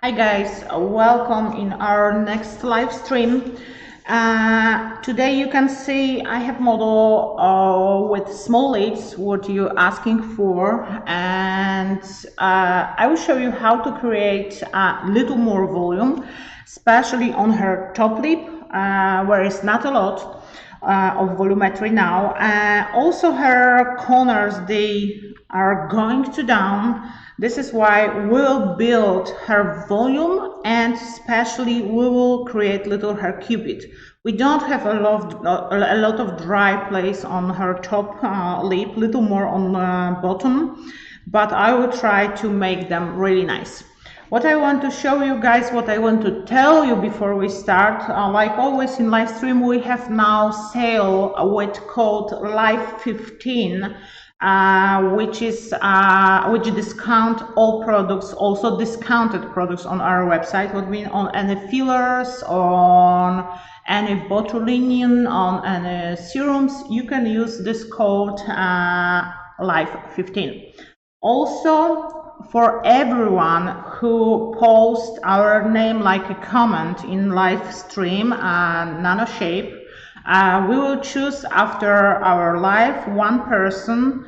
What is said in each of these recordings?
Hi guys, welcome in our next live stream. Today you can see I have model with small lips, what you're asking for, and I will show you how to create a little more volume, especially on her top lip, where it's not a lot of volumetry now. Also her corners, they are going to down. This is why we'll build her volume, and especially we will create little her cupid. We don't have a lot of dry place on her top lip, little more on the bottom, but I will try to make them really nice. What I want to show you guys, what I want to tell you before we start, like always in live stream, we have now sale with code LIVE15, which discount all products, also discounted products on our website. What mean on any fillers, on any botulinum, on any serums, you can use this code LIVE15. Also, for everyone who posts our name like a comment in live stream, nano shape, we will choose after our live one person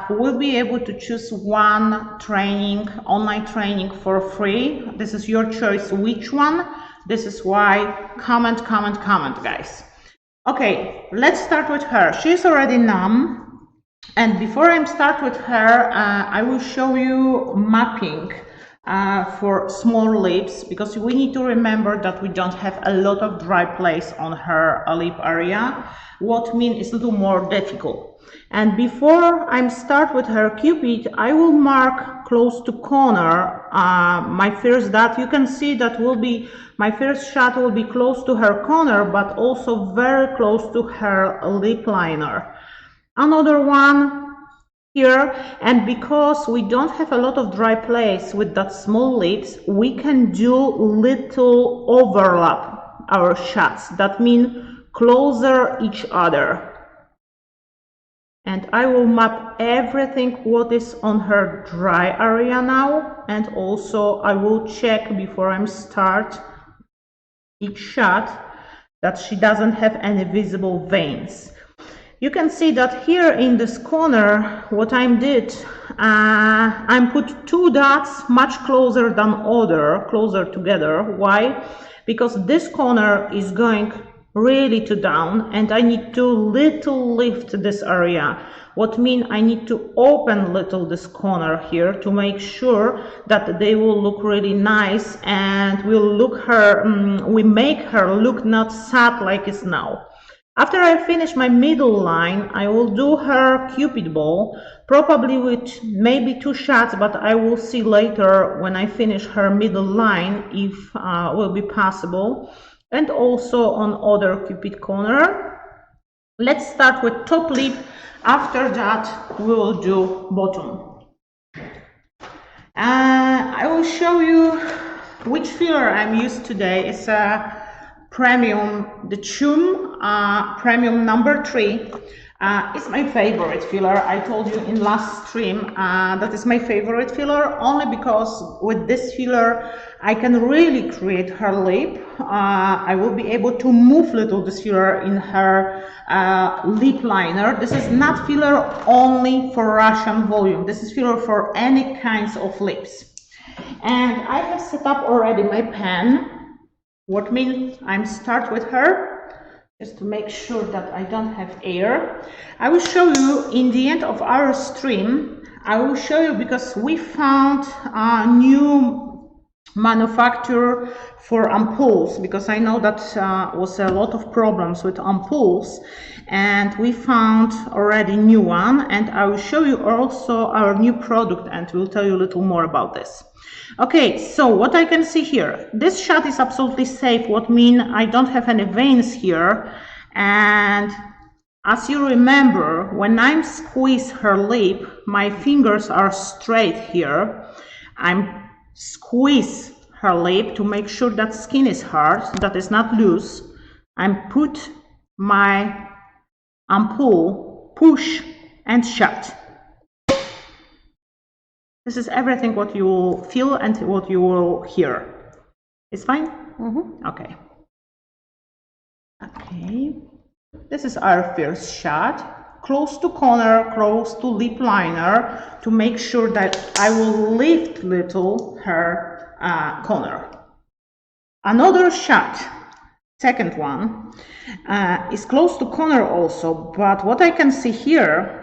who will be able to choose one training, online training for free. This is your choice which one. This is why comment, guys. Okay, let's start with her. She's already numb. And before I start with her, I will show you mapping for small lips, because we need to remember that we don't have a lot of dry place on her lip area. What means is a little more difficult. And before I start with her cupid, I will mark close to corner my first dot. You can see that will be my first shot will be close to her corner, but also very close to her lip liner. Another one here, and because we don't have a lot of dry place with that small lips, we can do little overlap our shots. That means closer each other. And I will map everything what is on her dry area now, and also I will check before I start each shot that she doesn't have any visible veins. You can see that here in this corner, what I did, I put two dots much closer than other, closer together. Why? Because this corner is going really to down, and I need to little lift this area. What mean I need to open little this corner here to make sure that they will look really nice, and we'll look her, we make her look not sad like it's now. After I finish my middle line, I will do her cupid bow, probably with maybe two shots, but I will see later when I finish her middle line if will be possible, and also on other cupid corner. Let's start with top lip. After that, we will do bottom. I will show you which filler I'm used today. It's a premium, the Chum premium number 3. It's my favorite filler. I told you in last stream that is my favorite filler, only because with this filler I can really create her lip. I will be able to move little this filler in her lip liner. This is not filler only for Russian volume. This is filler for any kinds of lips. And I have set up already my pen. What means I'm start with her, just to make sure that I don't have air. I will show you in the end of our stream. I will show you because we found a new manufacturer for ampoules, because I know that was a lot of problems with ampoules, and we found already new one, and I will show you also our new product, and we'll tell you a little more about this. Okay, so what I can see here, this shot is absolutely safe, what mean I don't have any veins here. And as you remember, when I squeeze her lip, my fingers are straight here. I squeeze her lip to make sure that skin is hard, that is not loose. I put my ampoule, push and shut. This is everything what you will feel and what you will hear. It's fine? Okay. Okay. This is our first shot. Close to corner, close to lip liner, to make sure that I will lift little her corner. Another shot, second one, is close to corner also, but what I can see here,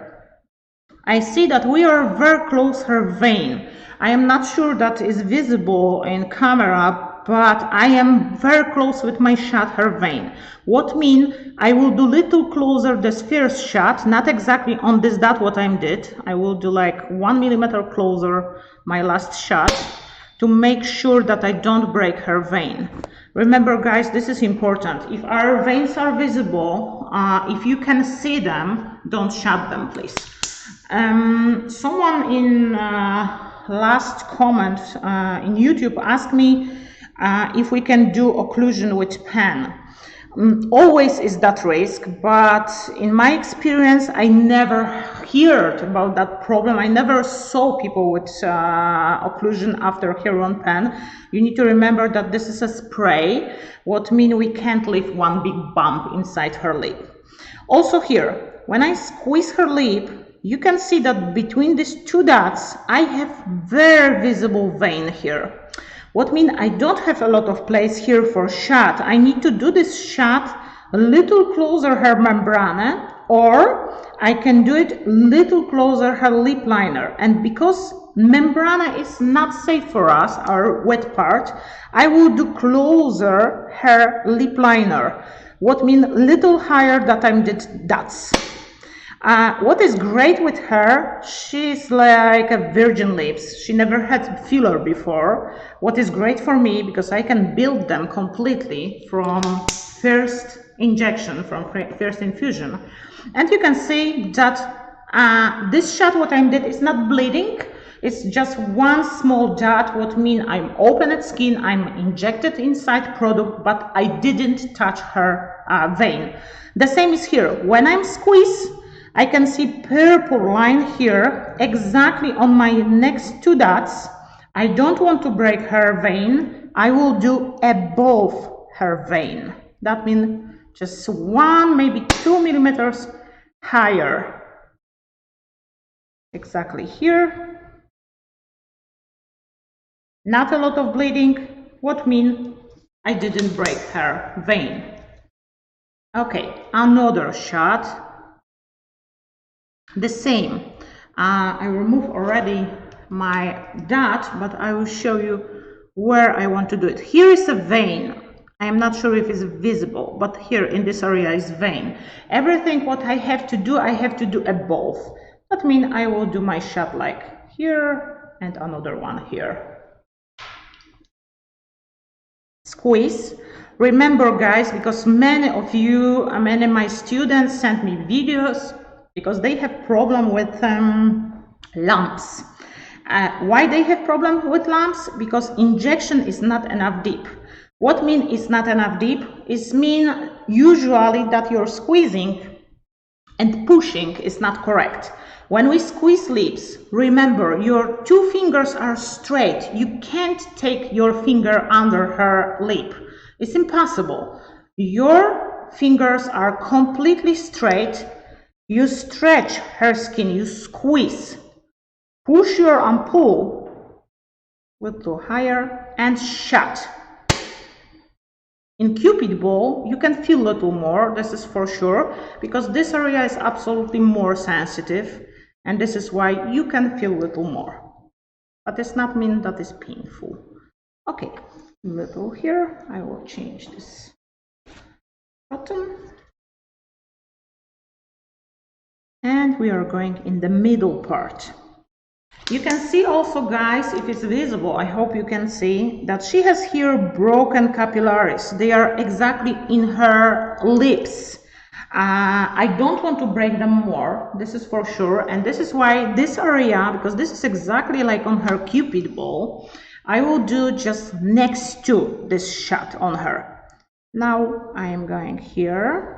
I see that we are very close her vein. I am not sure that is visible in camera, but I am very close with my shot her vein. What mean I will do little closer this first shot, not exactly on this dot what I did. I will do like 1 millimeter closer my last shot to make sure that I don't break her vein. Remember guys, this is important. If our veins are visible, if you can see them, don't shut them please. Someone in last comment in YouTube asked me if we can do occlusion with pen. Always is that risk, but in my experience I never heard about that problem. I never saw people with occlusion after Hyaluron pen. You need to remember that this is a spray, what means we can't leave one big bump inside her lip. Also here, when I squeeze her lip, you can see that between these two dots I have very visible vein here. What means I don't have a lot of place here for shot. I need to do this shot a little closer her membrane, or I can do it little closer her lip liner. And because membrane is not safe for us, our wet part, I will do closer her lip liner. What means little higher that I did dots. What is great with her, she's like a virgin lips. She never had filler before. What is great for me, because I can build them completely from first injection, from first infusion. And you can see that this shot what I did is not bleeding. It's just one small dot, what means I'm open at skin, I'm injected inside product, but I didn't touch her vein. The same is here. When I'm squeezed, I can see purple line here, exactly on my next two dots. I don't want to break her vein. I will do above her vein. That means just 1, maybe 2 millimeters higher. Exactly here. Not a lot of bleeding. What means I didn't break her vein. Okay, another shot. The same. I remove already my dot, but I will show you where I want to do it. Here is a vein. I am not sure if it's visible, but here in this area is vein. Everything what I have to do above. That means I will do my shot like here and another one here. Squeeze. Remember guys, because many of you, many of my students sent me videos because they have problem with lumps. Why they have problem with lumps? Because injection is not enough deep. What mean it's not enough deep? It mean usually that you're squeezing and pushing is not correct. When we squeeze lips, remember your two fingers are straight. You can't take your finger under her lip. It's impossible. Your fingers are completely straight. You stretch her skin, you squeeze, push your and pull a little higher and shut. In Cupid ball, you can feel a little more, this is for sure, because this area is absolutely more sensitive, and this is why you can feel a little more. But it's not mean that it's painful. Okay, little here, I will change this button. And we are going in the middle part. You can see also guys, if it's visible, I hope you can see that she has here broken capillaries. They are exactly in her lips. I don't want to break them more, this is for sure, and this is why this area, because this is exactly like on her Cupid ball, I will do just next to this shot on her. Now I am going here.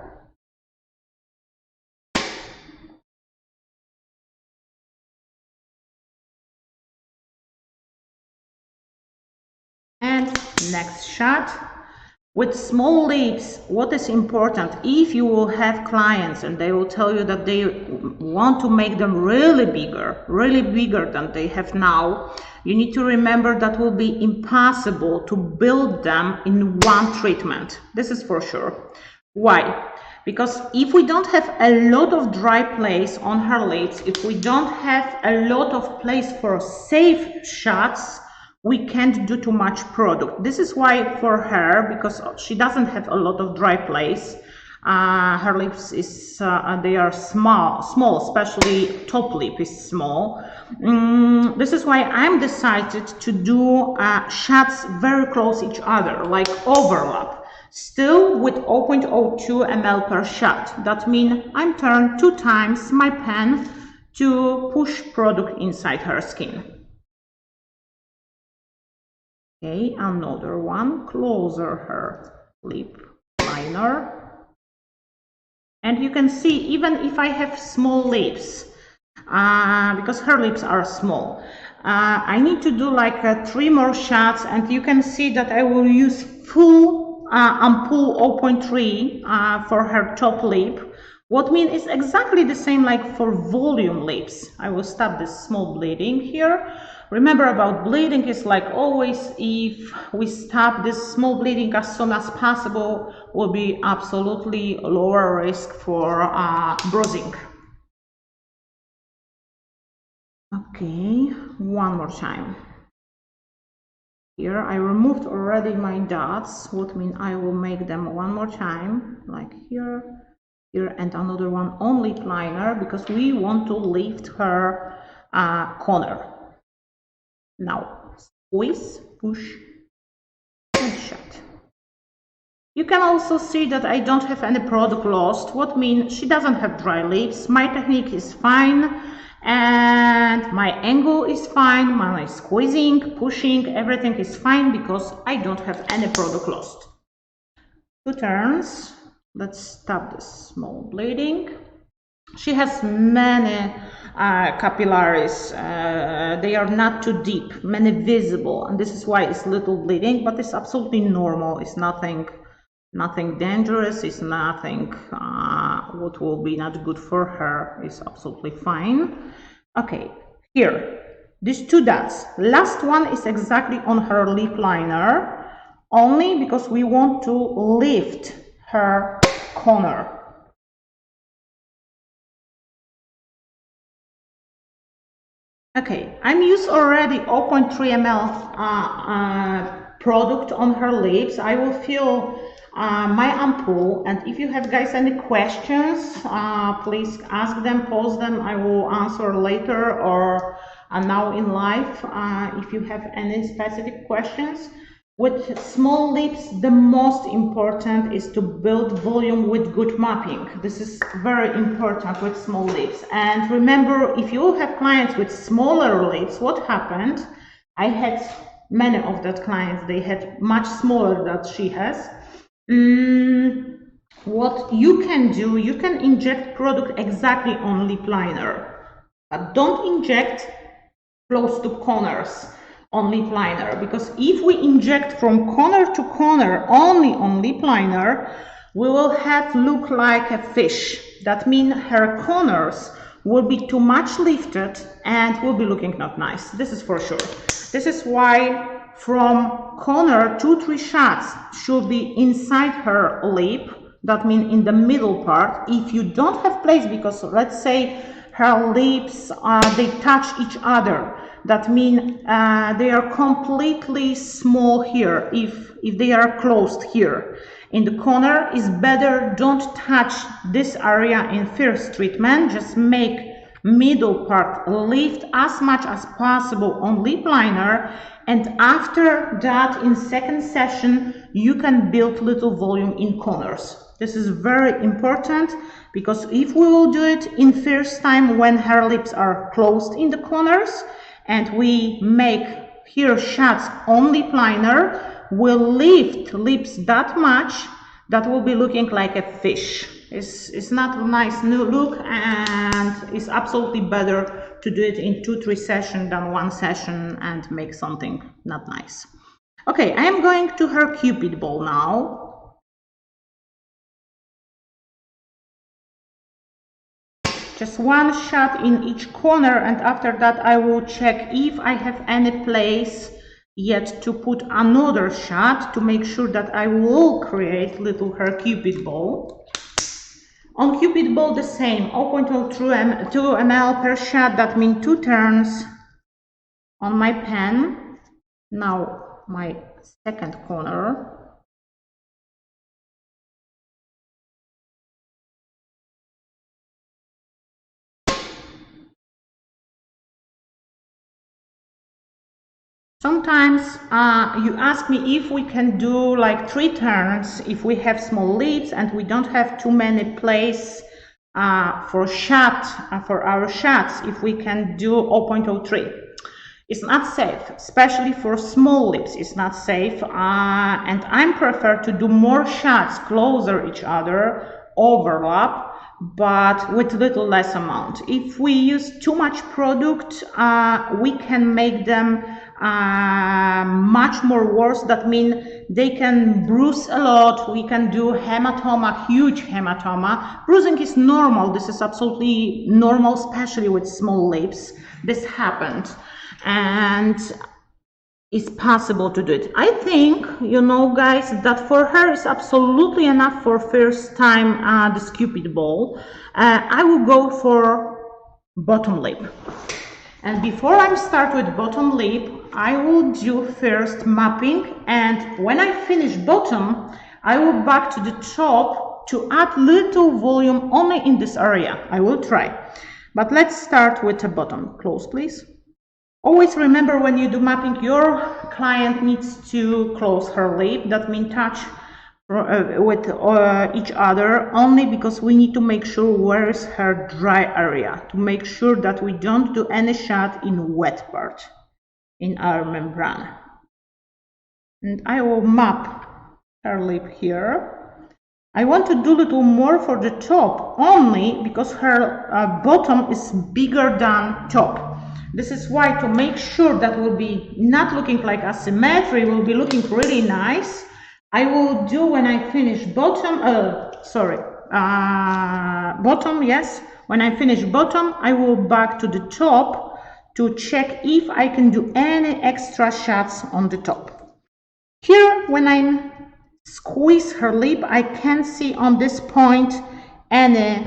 And next shot. With small lips, what is important, if you will have clients and they will tell you that they want to make them really bigger than they have now, you need to remember that will be impossible to build them in one treatment. This is for sure. Why? Because if we don't have a lot of dry place on her lips, if we don't have a lot of place for safe shots, we can't do too much product. This is why for her, because she doesn't have a lot of dry place, her lips is they are small, especially top lip is small. This is why I'm decided to do shots very close each other, like overlap, still with 0.02 ml per shot. That means I'm turned 2 times my pen to push product inside her skin. Okay, another one, closer her lip liner. And you can see, even if I have small lips, because her lips are small, I need to do like 3 more shots, and you can see that I will use full ampoule 0.3 for her top lip. What means is exactly the same like for volume lips. I will stop this small bleeding here. Remember about bleeding is like always, if we stop this small bleeding as soon as possible, will be absolutely lower risk for bruising. Okay, one more time. Here I removed already my dots, what means I will make them one more time, like here, here, and another one on lip liner, because we want to lift her corner. Now squeeze, push, and shut. You can also see that I don't have any product lost, what means she doesn't have dry lips, my technique is fine, and my angle is fine, my squeezing, pushing, everything is fine because I don't have any product lost. 2 turns. Let's stop this small bleeding. She has many capillaries, they are not too deep, many visible, and this is why it's little bleeding, but it's absolutely normal. It's nothing dangerous, it's nothing what will be not good for her. It's absolutely fine. Okay, here, these 2 dots, last one is exactly on her lip liner, only because we want to lift her corner. Okay, I'm used already 0.3 ml product on her lips. I will fill my ampoule, and if you have guys any questions, please ask them, post them. I will answer later or now in live if you have any specific questions. With small lips, the most important is to build volume with good mapping. This is very important with small lips. And remember, if you have clients with smaller lips, what happened? I had many of that clients, they had much smaller than she has. What you can do, you can inject product exactly on lip liner, but don't inject close to corners on lip liner, because if we inject from corner to corner only on lip liner, we will have look like a fish. That means her corners will be too much lifted and will be looking not nice. This is for sure. This is why from corner 2-3 shots should be inside her lip. That means in the middle part. If you don't have place, because let's say her lips they touch each other, that means they are completely small here. If they are closed here in the corner, is better don't touch this area in first treatment. Just make middle part lift as much as possible on lip liner, and after that in second session you can build little volume in corners. This is very important, because if we will do it in first time when her lips are closed in the corners, and we make here shots on lip liner, will lift lips that much that will be looking like a fish. It's not a nice new look, and it's absolutely better to do it in 2-3 sessions than 1 session and make something not nice. Okay, I am going to her Cupid ball now. Just one shot in each corner, and after that I will check if I have any place yet to put another shot to make sure that I will create little her Cupid ball. On Cupid ball the same, 0.02 ml per shot, that means 2 turns on my pen. Now my second corner. Sometimes you ask me if we can do like 3 turns if we have small lips and we don't have too many place for our shots, if we can do 0.03. It's not safe, especially for small lips. It's not safe, and I prefer to do more shots closer each other, overlap, but with little less amount. If we use too much product, we can make them much more worse. That means they can bruise a lot. We can do hematoma, huge hematoma. Bruising is normal. This is absolutely normal, especially with small lips. This happened, and it's possible to do it. I think, you know, guys, that for her is absolutely enough for first time this Cupid ball. I will go for bottom lip. And before I start with bottom lip, I will do first mapping, and when I finish bottom, I will back to the top to add little volume only in this area. I will try. But let's start with the bottom. Close, please. Always remember, when you do mapping, your client needs to close her lip. That means touch with each other, only because we need to make sure where is her dry area, to make sure that we don't do any shot in wet part in our membrane. And I will map her lip here. I want to do a little more for the top, only because her bottom is bigger than top. This is why, to make sure that will be not looking like asymmetry, will be looking really nice, I will do, when I finish bottom, bottom, yes, when I finish bottom, I will back to the top to check if I can do any extra shots on the top. Here, when I squeeze her lip, I can see on this point any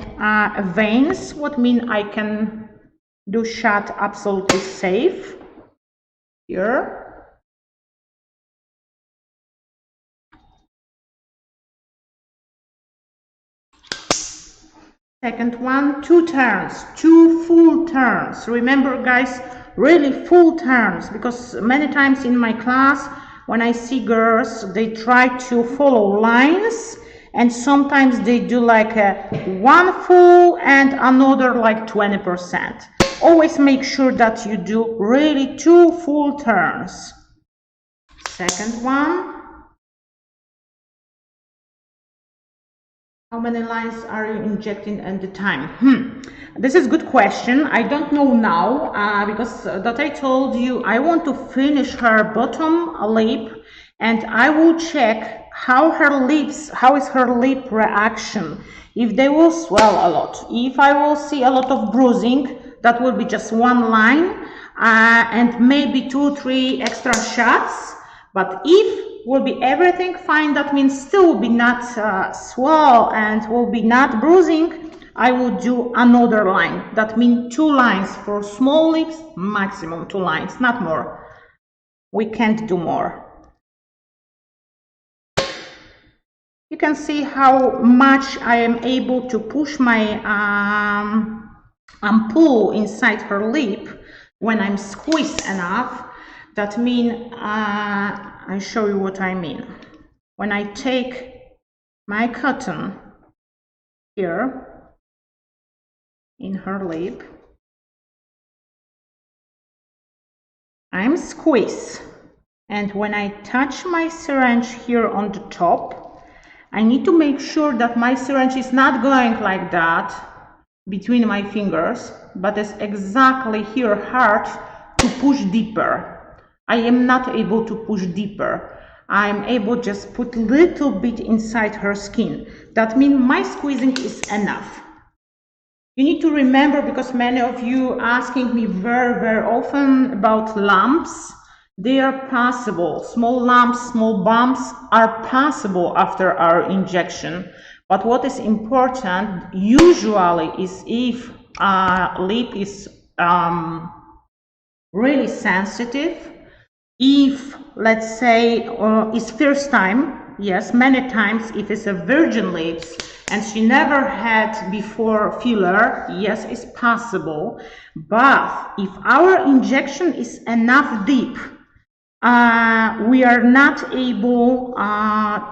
veins, what mean I can do shot absolutely safe. Here. Second one, 2 turns, 2 full turns. Remember, guys, really full turns, because many times in my class, when I see girls, they try to follow lines, and sometimes they do like one full and another like 20%. Always make sure that you do really 2 full turns. Second one. How many lines are you injecting at the time? This is a good question. I don't know now, because that I told you, I want to finish her bottom lip, and I will check how is her lip reaction. If they will swell a lot, if I will see a lot of bruising, that will be just 1 line, and maybe 2-3 extra shots. But if will be everything fine, that means still will be not swell and will be not bruising, I will do another line. That means 2 lines for small lips, maximum 2 lines, not more. We can't do more. You can see how much I am able to push my ampoule inside her lip when I'm squeezed enough. That means, I show you what I mean. When I take my cotton here in her lip, I'm squeezed, and when I touch my syringe here on the top, I need to make sure that my syringe is not going like that between my fingers, but is exactly here hard to push deeper. I am not able to push deeper. I'm able just put little bit inside her skin. That means my squeezing is enough. You need to remember, because many of you asking me very often about lumps. They are possible. Small lumps, small bumps are possible after our injection. But what is important usually is if lip is really sensitive, if, let's say, it's first time, yes, many times if it's a virgin lips and she never had before filler, yes, it's possible. But if our injection is enough deep, we are not able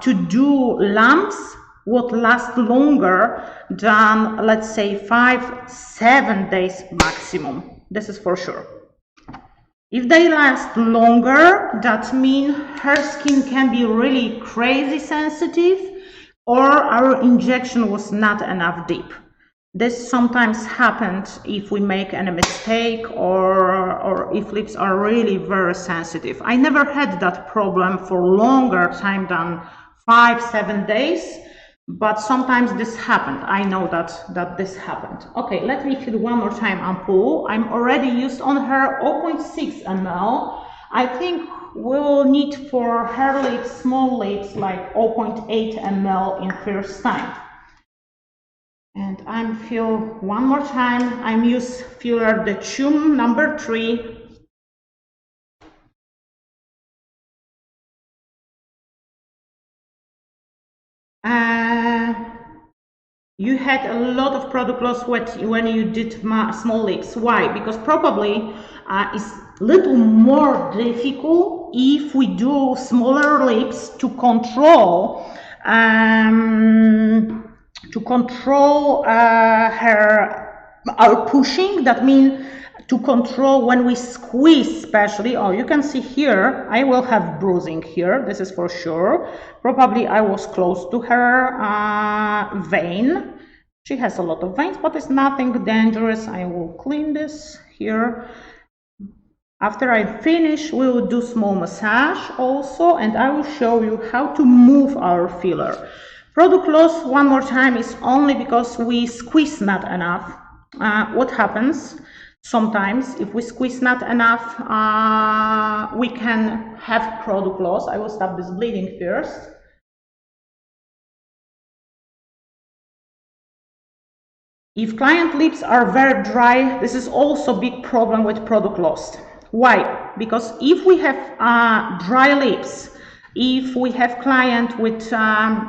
to do lumps what last longer than, let's say, 5-7 days maximum. This is for sure. If they last longer, that means her skin can be really crazy sensitive, or our injection was not enough deep. This sometimes happens if we make any mistake, or if lips are really very sensitive. I never had that problem for longer time than 5-7 days, but sometimes this happened. I know that this happened. Okay, let me fill one more time ampoule. I'm already used on her 0.6 ml. I think we'll need for her lips, small lips, like 0.8 ml in first time. And I'm fill one more time. I'm use filler the Chum number 3. You had a lot of product loss when you did small lips. Why? Because probably it's little more difficult if we do smaller lips to control our pushing. That means to control when we squeeze, especially. Oh, you can see here, I will have bruising here, this is for sure. Probably I was close to her vein. She has a lot of veins, but it's nothing dangerous. I will clean this here. After I finish, we will do small massage also, and I will show you how to move our filler. Product loss, one more time, is only because we squeeze not enough. What happens? Sometimes, if we squeeze not enough, we can have product loss. I will stop this bleeding first. If client lips are very dry, this is also a big problem with product loss. Why? Because if we have dry lips, if we have client with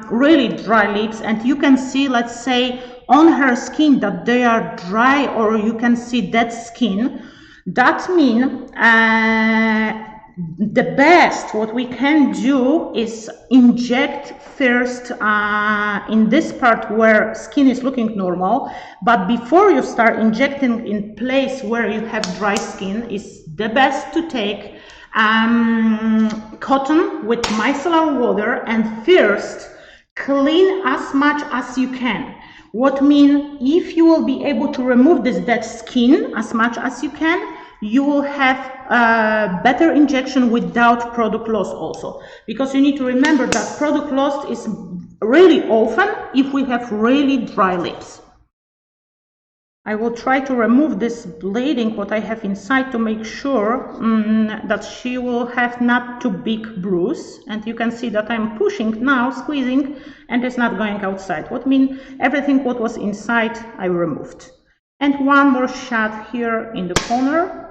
really dry lips, and you can see, let's say, on her skin that they are dry, or you can see dead skin, that means the best what we can do is inject first in this part where skin is looking normal, but before you start injecting in place where you have dry skin, is the best to take cotton with micellar water and first clean as much as you can. What means, if you will be able to remove this dead skin as much as you can, you will have a better injection without product loss also. Because you need to remember that product loss is really often if we have really dry lips. I will try to remove this bleeding what I have inside to make sure that she will have not too big bruise. And you can see that I'm pushing now, squeezing, and it's not going outside. What means everything what was inside I removed. And one more shot here in the corner.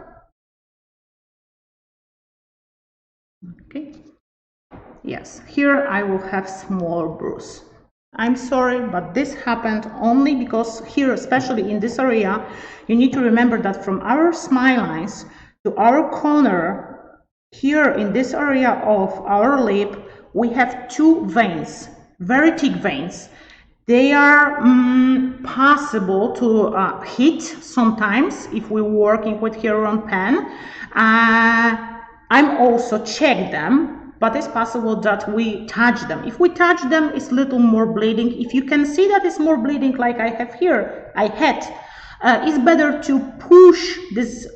Okay. Yes, here I will have small bruise. I'm sorry, but this happened only because here, especially in this area, you need to remember that from our smile lines to our corner, here in this area of our lip, we have two veins, very thick veins. They are possible to hit sometimes if we're working with Hyaluron pen. I'm also check them. But it's possible that we touch them. If we touch them, it's little more bleeding. If you can see that it's more bleeding like I have here, I had It's better to push this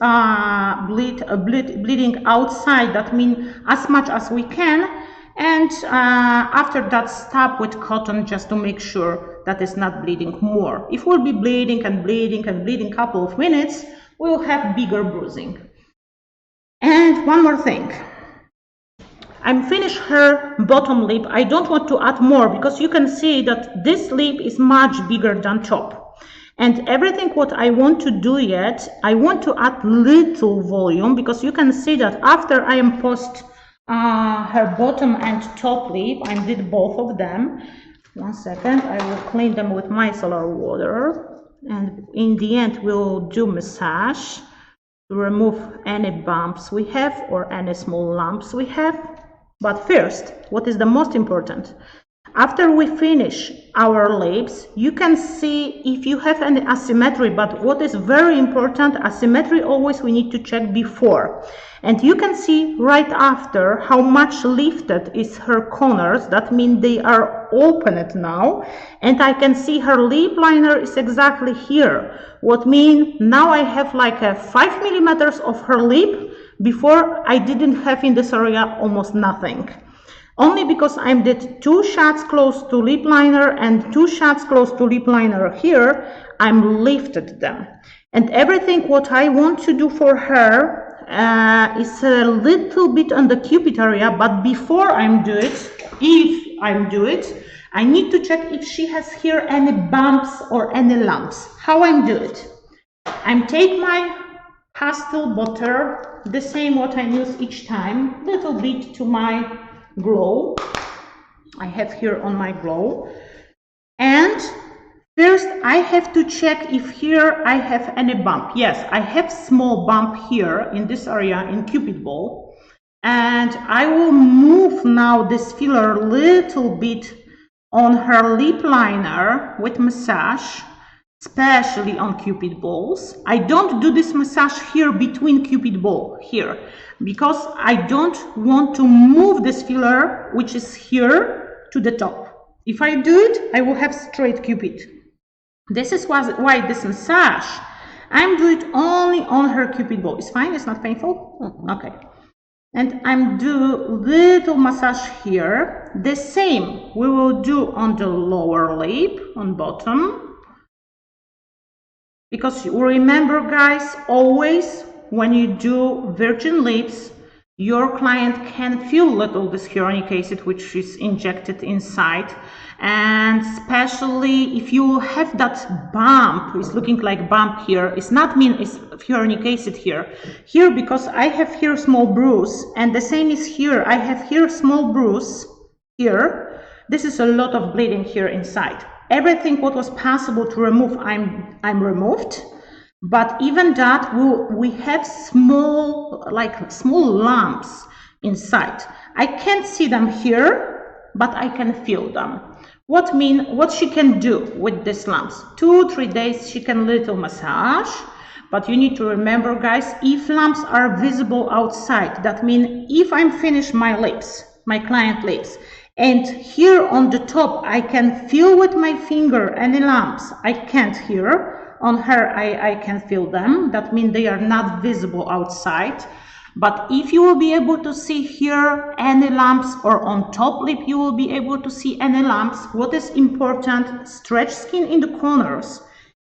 bleeding outside, that means as much as we can, and after that stop with cotton just to make sure that it's not bleeding more. If we'll be bleeding and bleeding and bleeding a couple of minutes, we'll have bigger bruising. And one more thing. I'm finished her bottom lip. I don't want to add more because you can see that this lip is much bigger than top. And everything what I want to do yet, I want to add little volume because you can see that after I am post her bottom and top lip, I did both of them. 1 second, I will clean them with micellar water. And in the end, we'll do massage to remove any bumps we have or any small lumps we have. But first, what is the most important? After we finish our lips, you can see if you have any asymmetry, but what is very important, asymmetry always we need to check before. And you can see right after how much lifted is her corners, that means they are opened now. And I can see her lip liner is exactly here. What means now I have like a 5 millimeters of her lip. Before I didn't have in this area almost nothing. Only because I did 2 shots close to lip liner and 2 shots close to lip liner here, I'm lifted them. And everything what I want to do for her is a little bit on the cupid area, but before I'm do it, if I'm do it, I need to check if she has here any bumps or any lumps. How I'm do it? I'm take my pastel butter, the same what I use each time, little bit to my glow. I have here on my glow. And first I have to check if here I have any bump. Yes, I have small bump here in this area in cupid bowl. And I will move now this filler little bit on her lip liner with massage, especially on cupid balls. I don't do this massage here between cupid ball here because I don't want to move this filler which is here to the top. If I do it, I will have straight cupid. This is why this massage, I'm doing it only on her cupid ball. It's fine, it's not painful? Okay. And I'm do little massage here. The same we will do on the lower lip, on bottom. Because remember guys, always when you do virgin lips, your client can feel little this hyaluronic acid which is injected inside. And especially if you have that bump, it's looking like bump here, it's not mean it's hyaluronic acid here. Here because I have here small bruise and the same is here. I have here small bruise here. This is a lot of bleeding here inside. Everything what was possible to remove, I'm removed, but even that we have small lumps inside. I can't see them here, but I can feel them. What she can do with these lumps? 2-3 days she can little massage, but you need to remember guys, if lumps are visible outside, that means if I'm finished my lips, my client lips, and here on the top, I can feel with my finger any lumps. I can't here. On her, I can feel them. That means they are not visible outside. But if you will be able to see here any lumps or on top lip, you will be able to see any lumps. What is important? Stretch skin in the corners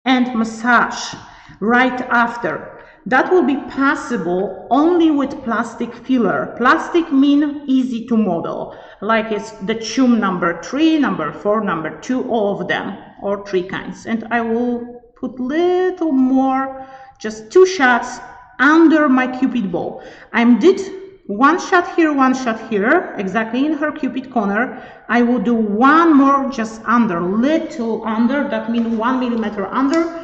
and massage right after. That will be possible only with plastic filler. Plastic mean easy to model, like it's the chum number 3, number 4, number 2, all of them, or 3 kinds. And I will put little more, just 2 shots under my cupid bowl. I did 1 shot here, 1 shot here, exactly in her cupid corner. I will do 1 more just under, little under, that means 1 millimeter under,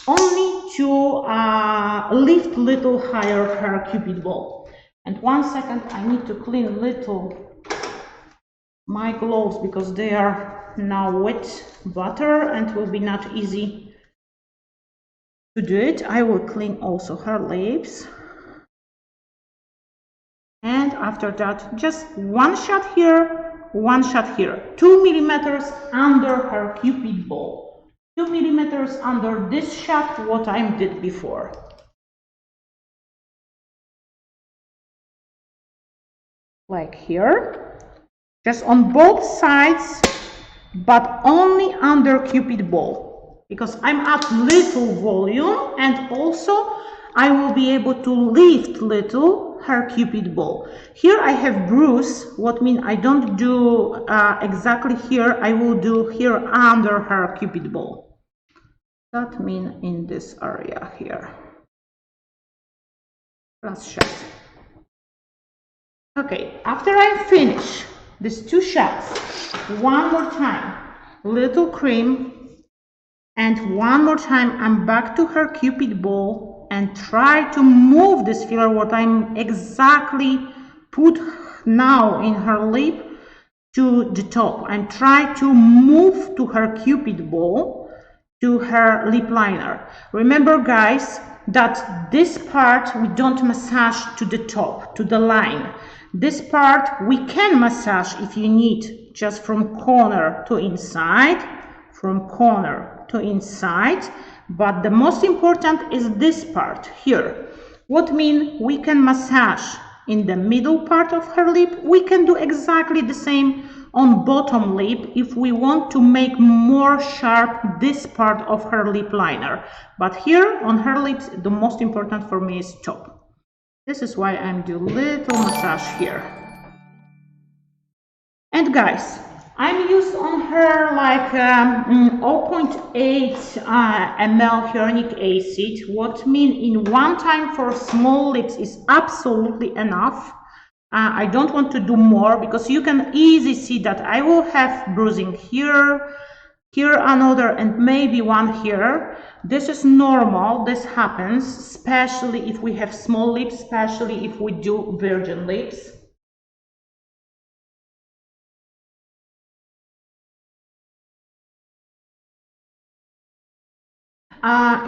only to lift little higher her cupid ball. And 1 second, I need to clean little my gloves because they are now with butter and will be not easy to do it. I will clean also her lips. And after that, just 1 shot here, 1 shot here, 2 millimeters under her cupid ball. 2 millimeters under this shaft, what I did before. Like here, just on both sides, but only under Cupid ball, because I'm at little volume, and also I will be able to lift little her Cupid ball. Here I have bruise, what means I don't do exactly here, I will do here under her Cupid ball. That means in this area here. Last shot. Okay, after I finish these 2 shots, one more time, little cream, and one more time I'm back to her Cupid ball and try to move this filler what I'm exactly put now in her lip to the top, and try to move to her Cupid ball to her lip liner. Remember guys that this part we don't massage to the top, to the line. This part we can massage if you need, just from corner to inside, from corner to inside, but the most important is this part here. What means we can massage in the middle part of her lip. We can do exactly the same on bottom lip if we want to make more sharp this part of her lip liner. But here on her lips, the most important for me is top. This is why I'm doing little massage here. And guys, I'm used on her like 0.8 ml hyaluronic acid. What mean in one time for small lips is absolutely enough. I don't want to do more because you can easily see that I will have bruising here, here another, and maybe one here. This is normal, this happens, especially if we have small lips, especially if we do virgin lips.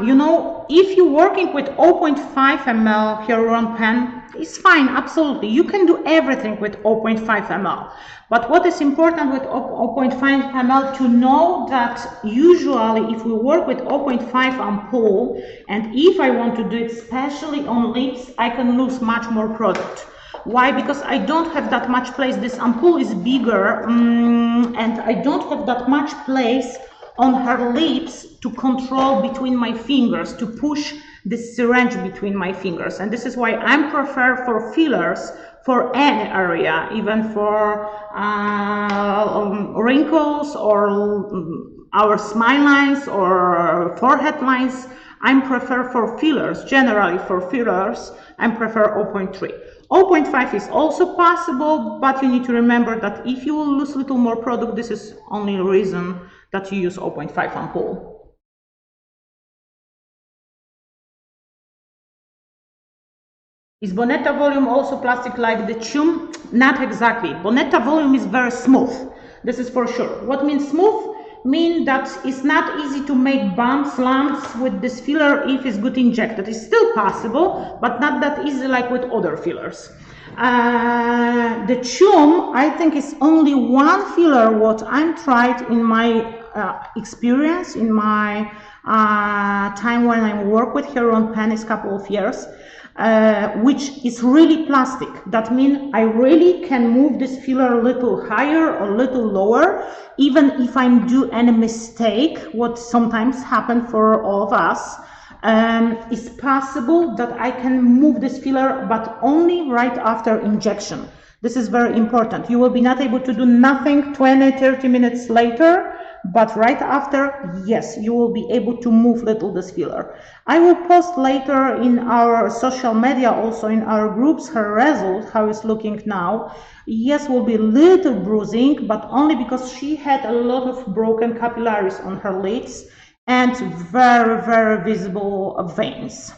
You know, if you're working with 0.5 ml Hyaluron pen, it's fine, absolutely. You can do everything with 0.5 ml. But what is important with 0.5 ml to know that usually if we work with 0.5 ampoule, and if I want to do it especially on lips, I can lose much more product. Why? Because I don't have that much place. This ampoule is bigger and I don't have that much place on her lips to control between my fingers, to push the syringe between my fingers. And this is why I prefer for fillers for any area, even for wrinkles or our smile lines or forehead lines. I prefer for fillers, generally for fillers, I prefer 0.3. 0.5 is also possible, but you need to remember that if you will lose a little more product, this is only a reason that you use 0.5 ampoule. Is Bonetta volume also plastic like the chum? Not exactly. Bonetta volume is very smooth. This is for sure. What means smooth? Mean that it's not easy to make bumps, lumps with this filler if it's good injected. It's still possible, but not that easy like with other fillers. The chum, I think, is only one filler what I'm tried in my experience, in my time when I work with Hyaluron pen is a couple of years, which is really plastic. That means I really can move this filler a little higher or a little lower, even if I do any mistake, what sometimes happens for all of us. It's possible that I can move this filler, but only right after injection. This is very important. You will be not able to do nothing 20-30 minutes later, but right after, yes, you will be able to move little this filler. I will post later in our social media, also in our groups, her result, how it's looking now. Yes, will be little bruising, but only because she had a lot of broken capillaries on her lids and very, very visible veins.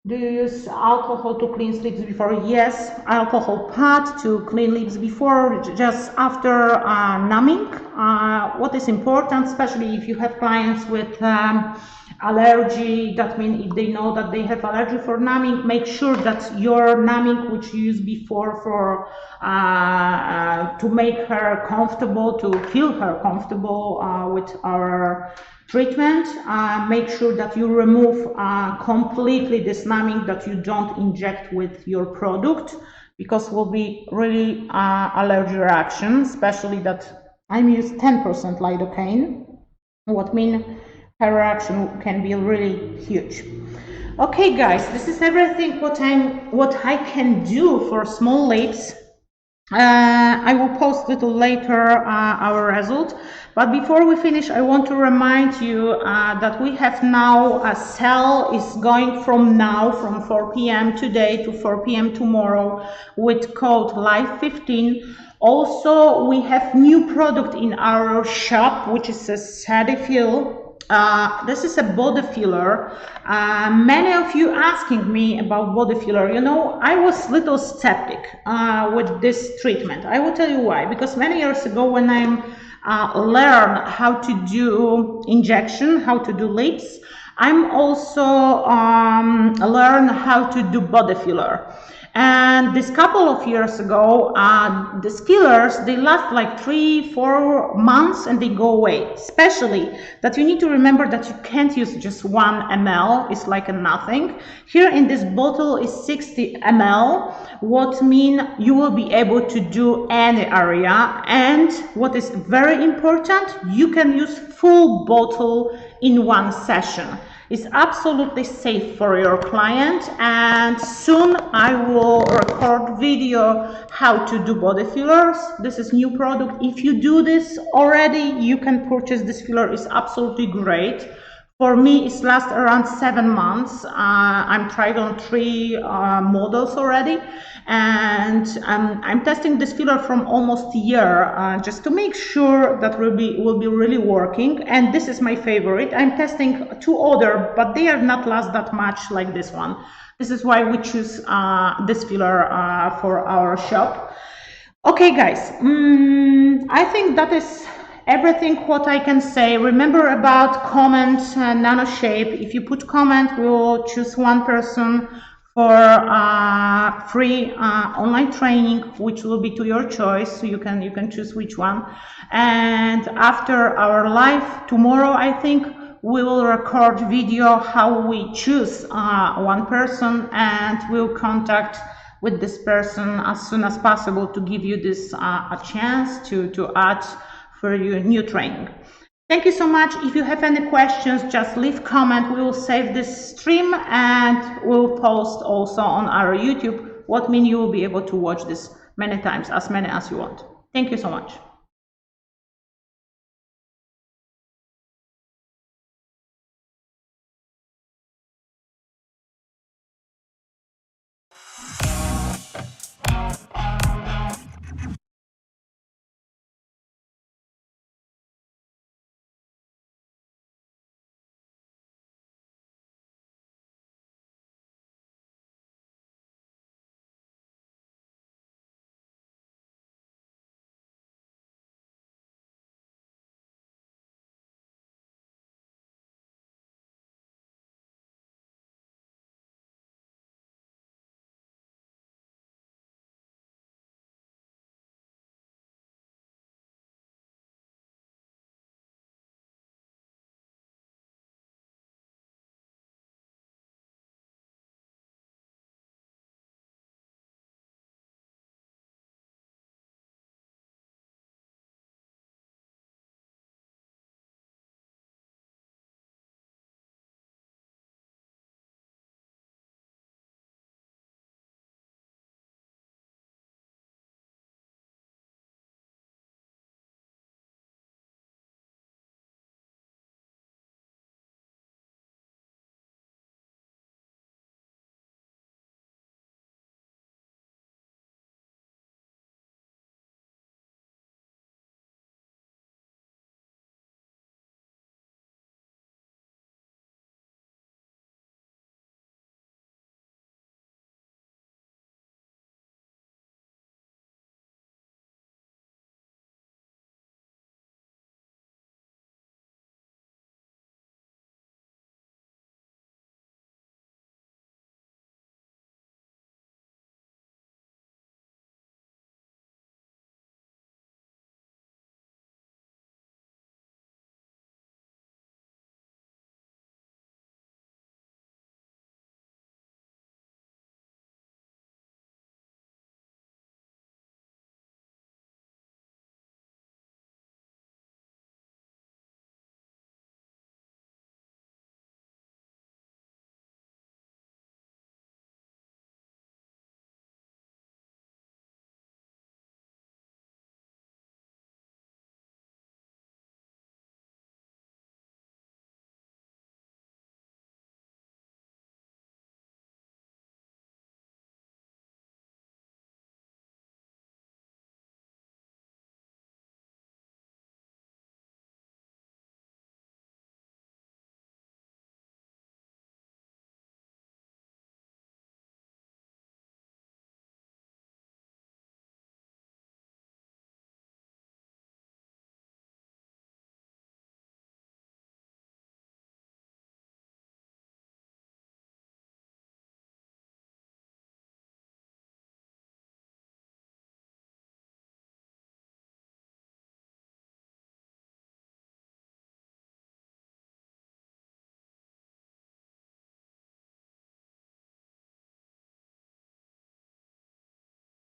Do you use alcohol to clean lips before? Yes, alcohol pad to clean lips before, just after numbing. What is important, especially if you have clients with allergy. That means if they know that they have allergy for numbing, make sure that your numbing which you used before for to make her comfortable, to feel her comfortable with our treatment, make sure that you remove completely this numbing, that you don't inject with your product, because will be really allergy reaction, especially that I'm used 10% lidocaine, what mean her reaction can be really huge. Okay guys, this is everything what I can do for small lips. I will post a little later our result, but before we finish, I want to remind you that we have now a sale is going from 4 p.m. today to 4 p.m. tomorrow with code LIVE15. Also, we have new product in our shop, which is a Cetaphil. This is a body filler. Many of you asking me about body filler. You know, I was little skeptic with this treatment. I will tell you why. Because many years ago, when I learned how to do injection, how to do lips, I'm also learned how to do body filler. And this couple of years ago, these fillers, they last like 3-4 months and they go away. Especially that you need to remember that you can't use just 1 ml, it's like a nothing. Here in this bottle is 60 ml, what mean you will be able to do any area. And what is very important, you can use full bottle in one session. It's absolutely safe for your client, and soon I will record video how to do body fillers. This is new product. If you do this already, you can purchase this filler. It's absolutely great. For me, it's lasts around 7 months. I'm tried on 3 models already, and I'm testing this filler from almost a year just to make sure that will be really working. And this is my favorite. I'm testing 2 other, but they are not last that much like this one. This is why we choose this filler for our shop. Okay, guys, I think that is everything what I can say. Remember about comment nano shape. If you put comment, we will choose one person for free online training, which will be to your choice. So you can choose which one. And after our live tomorrow, I think we will record video how we choose one person, and we'll contact with this person as soon as possible to give you this a chance to add for your new training. Thank you so much. If you have any questions, just leave comment. We will save this stream and we'll post also on our YouTube, what mean you will be able to watch this many times, as many as you want. Thank you so much.